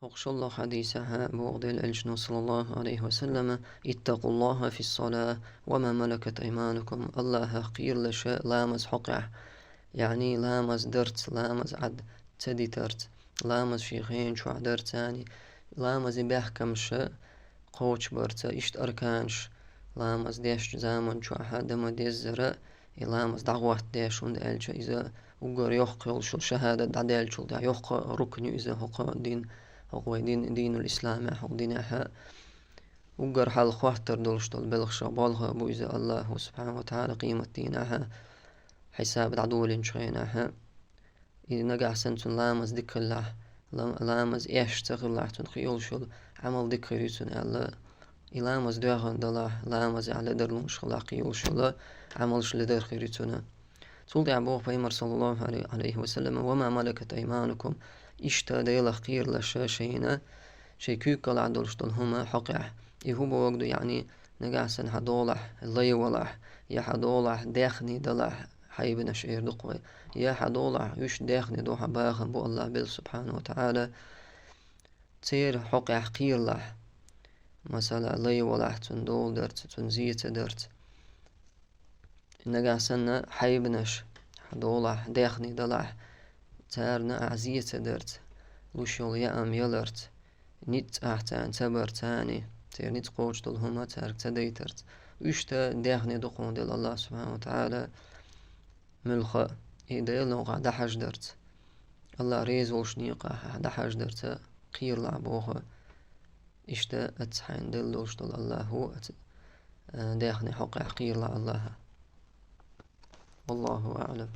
وقش الله حديثها بوغد الألجن صلى الله عليه وسلم اتقوا الله في الصلاة وما ملكت أيمانكم. الله قير لشاء لامز حقع، يعني لامز درت لامز عد تدي ترت لامز شيخين شو عدرت يعني لامز بيحكمش قوش برتا اشت أركانش لامز ديش زامن شو أحد ما ديش زراء لامز دعوة ديش وند ألجا إذا وقر يحق شو شهادة دعدال شو دع يحق ركن إذا حق دين هو دين الإسلام حق دينها وقر حال خواتر دولش دول بلغش بالغ أبو إذا الله سبحانه وتعالى قيمة دينها حساب دعدول شغينها إذا نجح سنتون لامز ذكر الله لامز إيش تغلع تنخيل شل عمل ذكر يسون الله لامز دعان دله لامز على درلون شل قيل شل عمل شل در خيرتنا تقول عبوه بيمر صلى الله عليه وسلم وما ملكت أيمانكم إشتا ديلا خير لشاشينا شي كيكال عدولش دول هما حقع يهو بوغدو يعني نجح سن حدولح اللي ولح يا حدولح داخني دلح حيبنا شعير دقوي يا حدولح يش داخني دوحة باخن بو الله بل سبحانه وتعالى تير حقع قير لح مثلا اللي ولح تندول درت تنزيت درت نجح سن حيبنش حدولح داخني دلح تارنا أعزيت درت وشول يأم يلرت نيت أحتان تبرتاني تير نيت قوش دول هما تارك تديترت وشتا داخني دقون دل الله سبحانه وتعالى ملخا إيدا يلو قاعدة حجدرت الله ريز وشنيقا دحاج درت قير لعبوها اشتا اتحين دلوش دل الله هو داخني حق قير لع الله والله أعلم.